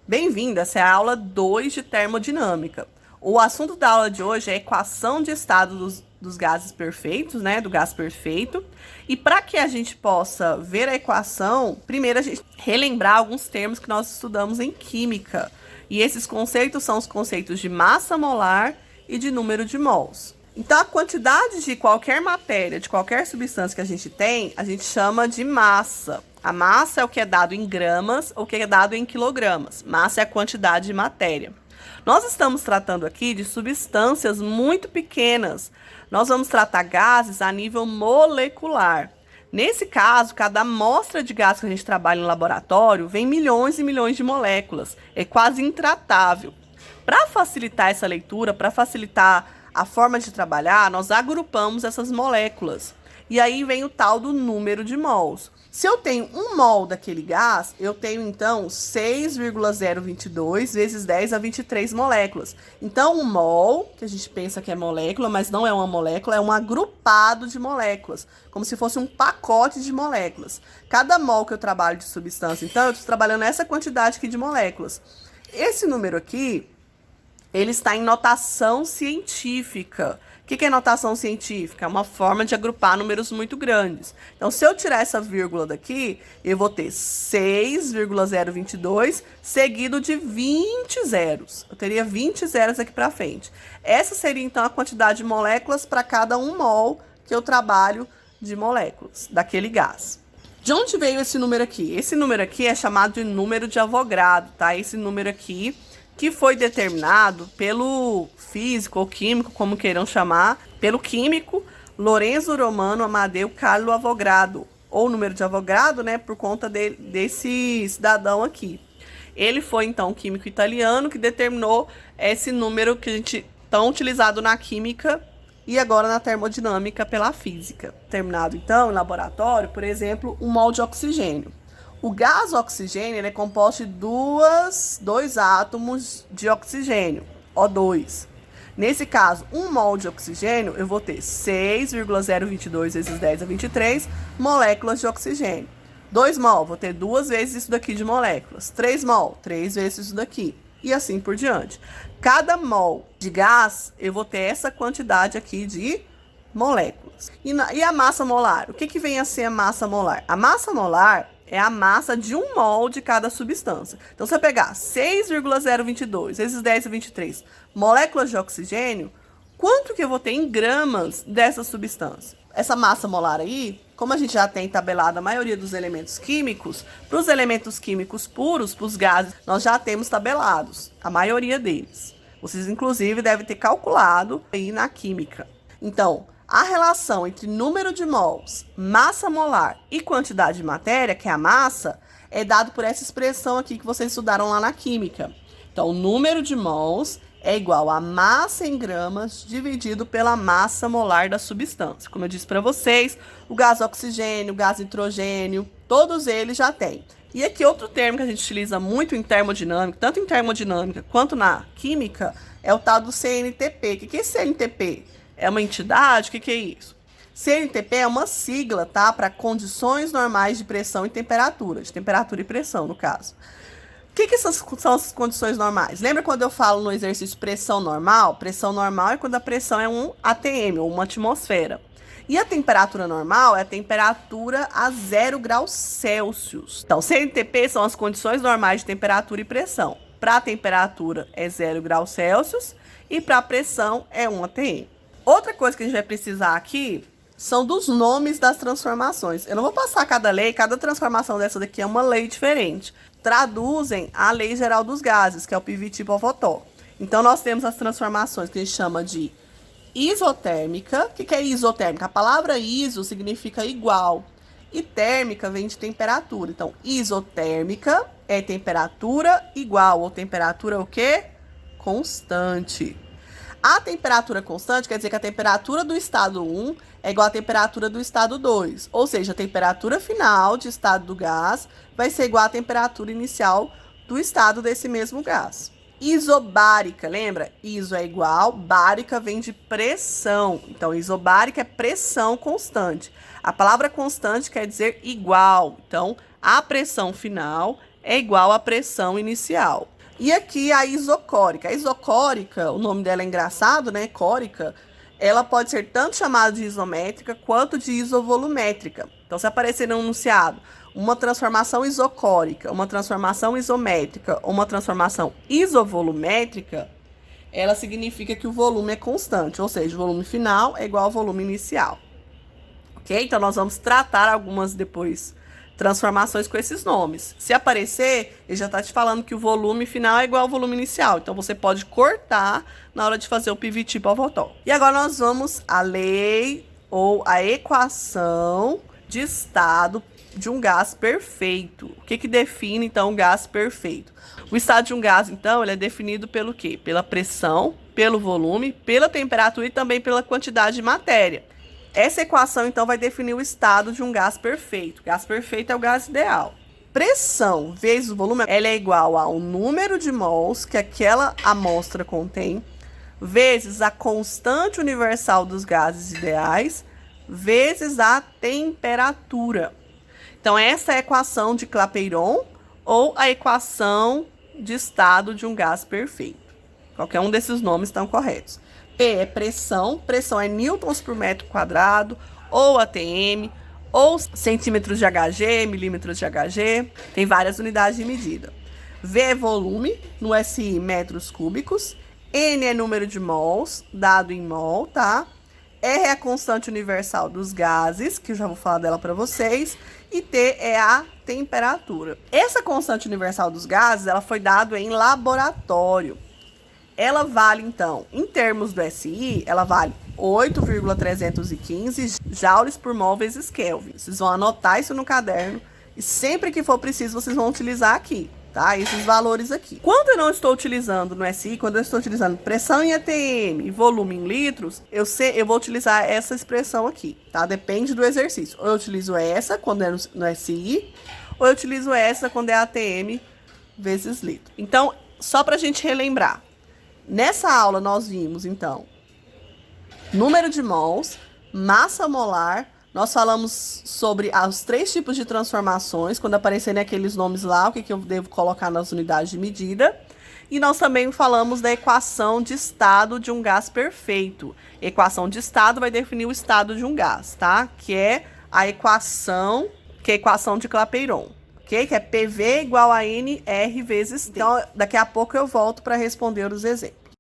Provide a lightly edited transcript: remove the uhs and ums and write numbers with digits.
Bem-vindo, essa é a aula 2 de termodinâmica. O assunto da aula de hoje é a equação de estado dos gases perfeitos, né, do gás perfeito. E para que a gente possa ver a equação, primeiro a gente relembrar alguns termos que nós estudamos em química. E esses conceitos são os conceitos de massa molar e de número de mols. Então, a quantidade de qualquer matéria, de qualquer substância que a gente chama de massa. A massa é o que é dado em gramas ou o que é dado em quilogramas. Massa é a quantidade de matéria. Nós estamos tratando aqui de substâncias muito pequenas. Nós vamos tratar gases a nível molecular. Nesse caso, cada amostra de gás que a gente trabalha no laboratório vem milhões e milhões de moléculas. É quase intratável. Para facilitar essa leitura, para facilitar a forma de trabalhar, nós agrupamos essas moléculas. E aí vem o tal do número de mols. Se eu tenho 1 mol daquele gás, eu tenho então 6,022 vezes 10 a 23 moléculas. Então, 1 mol, que a gente pensa que é molécula, mas não é uma molécula, é um agrupado de moléculas, como se fosse um pacote de moléculas. Cada mol que eu trabalho de substância, então, eu estou trabalhando essa quantidade aqui de moléculas. Esse número aqui, ele está em notação científica. O que é notação científica? É uma forma de agrupar números muito grandes. Então, se eu tirar essa vírgula daqui, eu vou ter 6,022 seguido de 20 zeros. Eu teria 20 zeros aqui para frente. Essa seria, então, a quantidade de moléculas para cada 1 mol que eu trabalho de moléculas daquele gás. De onde veio esse número aqui? Esse número aqui é chamado de número de Avogadro, tá? Esse número aqui que foi determinado pelo físico ou químico, como queiram chamar, pelo químico Lorenzo Romano Amadeu Carlo Avogadro, ou número de Avogadro, né, por conta desse cidadão aqui. Ele foi, então, um químico italiano que determinou esse número que a gente tão utilizado na química e agora na termodinâmica pela física. Terminado, então, em laboratório, por exemplo, 1 mol de oxigênio. O gás oxigênio ele é composto de dois átomos de oxigênio, O2. Nesse caso, 1 mol de oxigênio, eu vou ter 6,022 vezes 10 a 23 moléculas de oxigênio. 2 mol, vou ter 2 vezes isso daqui de moléculas. 3 mol, 3 vezes isso daqui. E assim por diante. Cada mol de gás, eu vou ter essa quantidade aqui de moléculas. E a massa molar? O que vem a ser a massa molar? A massa molar é a massa de 1 mol de cada substância. Então, se eu pegar 6,022 vezes 10 a 23 moléculas de oxigênio, quanto que eu vou ter em gramas dessa substância? Essa massa molar aí, como a gente já tem tabelado a maioria dos elementos químicos, para os elementos químicos puros, para os gases, nós já temos tabelados, a maioria deles. Vocês, inclusive, devem ter calculado aí na química. Então, a relação entre número de mols, massa molar e quantidade de matéria, que é a massa, é dado por essa expressão aqui que vocês estudaram lá na química. Então, o número de mols é igual a massa em gramas dividido pela massa molar da substância. Como eu disse para vocês, o gás oxigênio, o gás nitrogênio, todos eles já têm. E aqui outro termo que a gente utiliza muito em termodinâmica, tanto em termodinâmica quanto na química, é o tal do CNTP. O que é CNTP? É uma entidade? O que é isso? CNTP é uma sigla, tá? Para condições normais de pressão e temperatura. De temperatura e pressão, no caso. O que são as condições normais? Lembra quando eu falo no exercício pressão normal? Pressão normal é quando a pressão é 1 atm, ou 1 atmosfera. E a temperatura normal é a temperatura a 0 graus Celsius. Então, CNTP são as condições normais de temperatura e pressão. Para a temperatura é 0 graus Celsius e para a pressão é 1 atm. Outra coisa que a gente vai precisar aqui são dos nomes das transformações. Eu não vou passar cada lei, cada transformação dessa daqui é uma lei diferente. Traduzem a lei geral dos gases, que é o PV-Tipo-Otto. Então, nós temos as transformações que a gente chama de isotérmica. O que é isotérmica? A palavra iso significa igual. E térmica vem de temperatura. Então, isotérmica é temperatura igual, ou temperatura o quê? Constante. A temperatura constante quer dizer que a temperatura do estado 1 é igual à temperatura do estado 2. Ou seja, a temperatura final de estado do gás vai ser igual à temperatura inicial do estado desse mesmo gás. Isobárica, lembra? Iso é igual, bárica vem de pressão. Então, isobárica é pressão constante. A palavra constante quer dizer igual. Então, a pressão final é igual à pressão inicial. E aqui a isocórica. A isocórica, o nome dela é engraçado, né? Córica. Ela pode ser tanto chamada de isométrica quanto de isovolumétrica. Então, se aparecer no enunciado uma transformação isocórica, uma transformação isométrica ou uma transformação isovolumétrica, ela significa que o volume é constante, ou seja, o volume final é igual ao volume inicial. Ok? Então, nós vamos tratar algumas depois transformações com esses nomes. Se aparecer, ele já está te falando que o volume final é igual ao volume inicial. Então, você pode cortar na hora de fazer o PVT Pavlov. E agora nós vamos à lei ou à equação de estado de um gás perfeito. O que define, então, o gás perfeito? O estado de um gás, então, ele é definido pelo quê? Pela pressão, pelo volume, pela temperatura e também pela quantidade de matéria. Essa equação, então, vai definir o estado de um gás perfeito. O gás perfeito é o gás ideal. Pressão vezes o volume, ela é igual ao número de mols que aquela amostra contém, vezes a constante universal dos gases ideais, vezes a temperatura. Então, essa é a equação de Clapeyron ou a equação de estado de um gás perfeito. Qualquer um desses nomes estão corretos. P é pressão, pressão é newtons por metro quadrado, ou ATM, ou centímetros de Hg, milímetros de Hg, tem várias unidades de medida. V é volume, no SI metros cúbicos, N é número de mols, dado em mol, tá? R é a constante universal dos gases, que eu já vou falar dela para vocês, e T é a temperatura. Essa constante universal dos gases, ela foi dada em laboratório. Ela vale, então, em termos do SI, ela vale 8,315 joules por mol vezes Kelvin. Vocês vão anotar isso no caderno e sempre que for preciso, vocês vão utilizar aqui, tá? Esses valores aqui. Quando eu não estou utilizando no SI, quando eu estou utilizando pressão em ATM e volume em litros, eu vou utilizar essa expressão aqui, tá? Depende do exercício. Ou eu utilizo essa quando é no SI, ou eu utilizo essa quando é ATM vezes litro. Então, só pra gente relembrar. Nessa aula nós vimos, então, número de mols, massa molar, nós falamos sobre os 3 tipos de transformações, quando aparecerem aqueles nomes lá, o que eu devo colocar nas unidades de medida. E nós também falamos da equação de estado de um gás perfeito. Equação de estado vai definir o estado de um gás, tá? Que é a equação de Clapeyron. Okay? Que é PV igual a NR vezes T. Então, daqui a pouco eu volto para responder os exemplos.